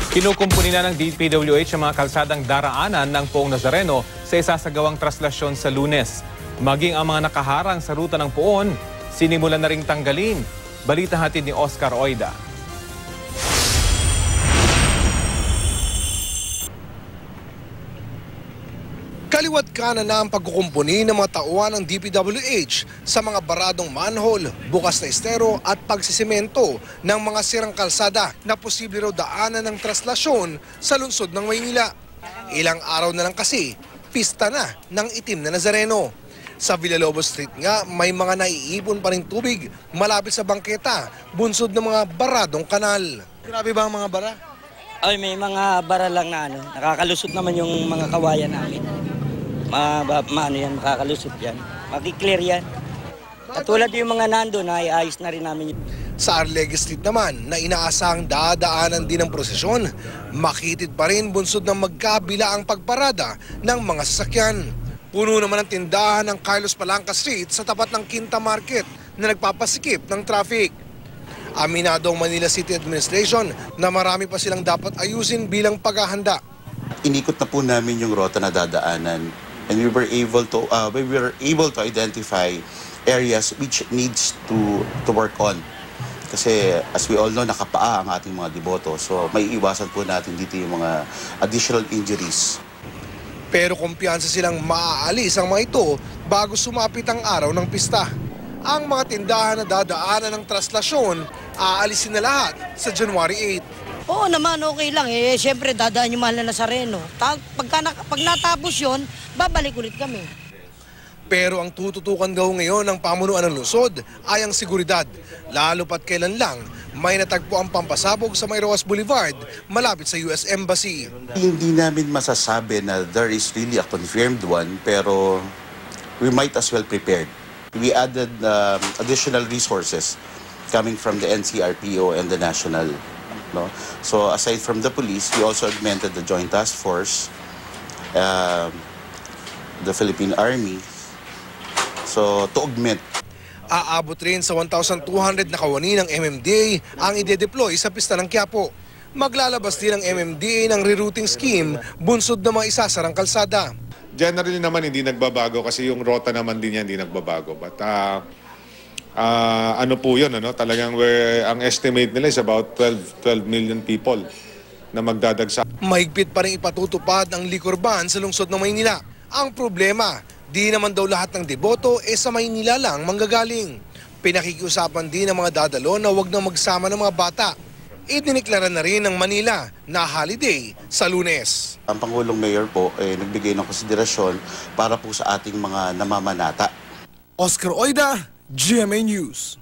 Kinukumpuni na ng DPWH ang mga kalsadang daraanan ng Poong Nazareno sa isasagawang traslasyon sa Lunes. Maging ang mga nakaharang sa ruta ng Poon, sinimulan na ring tanggalin. Balita hatid ni Oscar Oida. Kaliwat kanan na ang pagkukumpuni ng mga tauhan ng DPWH sa mga baradong manhole, bukas na estero at pagsisemento ng mga sirang kalsada na posible raw daanan ng traslasyon sa lungsod ng Maynila. Ilang araw na lang kasi, pista na ng itim na Nazareno. Sa Villalobos Street nga, may mga naiipon pa rin tubig malapit sa bangketa, bunsod ng mga baradong kanal. Grabe ba ang mga bara? Ay, may mga bara lang na nakakalusot naman yung mga kawayan namin. Makakalusot yan. Makiklear yan. Katulad yung mga nando na iayos na rin namin. Sa Arlegue Street naman, na inaasahang dadaanan din ng prosesyon, makitid pa rin bunsod ng magkabila ang pagparada ng mga sasakyan. Puno naman ang tindahan ng Carlos Palanca Street sa tapat ng Quinta Market na nagpapasikip ng traffic. Aminado ang Manila City Administration na marami pa silang dapat ayusin bilang paghahanda. Inikot na po namin yung rota na dadaanan. And we were able to identify areas which needs to work on. Kasi as we all know, nakapaa ang ating mga deboto. So may iwasan po natin dito yung mga additional injuries. Pero kumpiyansa silang maaalis ang mga ito bago sumapit ang araw ng pista. Ang mga tindahan na dadaanan ng traslasyon, aalisin na lahat sa January 8. Oo naman, okay lang. Siyempre, dadaan yung mahal na Nazareno. Pag natapos yun, babalik ulit kami. Pero ang tututukan daw ngayon ng pamunuan ng lungsod ay ang seguridad. Lalo pat kailan lang may natagpo ang pampasabog sa Mayroas Boulevard malapit sa US Embassy. Hindi namin masasabi na there is really a confirmed one, pero we might as well prepared. We added additional resources coming from the NCRPO and the National. No? So aside from the police, we also augmented the Joint Task Force, the Philippine Army, so to augment. Aabot rin sa 1,200 na kawani ng MMDA ang ide-deploy sa pista ng Quiapo. Maglalabas din ang MMDA ng rerouting scheme bunsod na mga isasarang kalsada. Generally naman hindi nagbabago kasi yung rota naman din yan hindi nagbabago. But ano po yun, talagang ang estimate nila is about 12 million people na magdadagsa. Mahigpit pa rin ipatutupad ang liquor ban sa lungsod ng Maynila. Ang problema, di naman daw lahat ng deboto sa Maynila lang manggagaling. Pinakikiusapan din ng mga dadalo na wag nang magsama ng mga bata. Idiniklara na rin ng Manila na holiday sa Lunes. Ang Pangulong Mayor po nagbigay ng konsiderasyon para po sa ating mga namamanata. Oscar Oida, GMA News.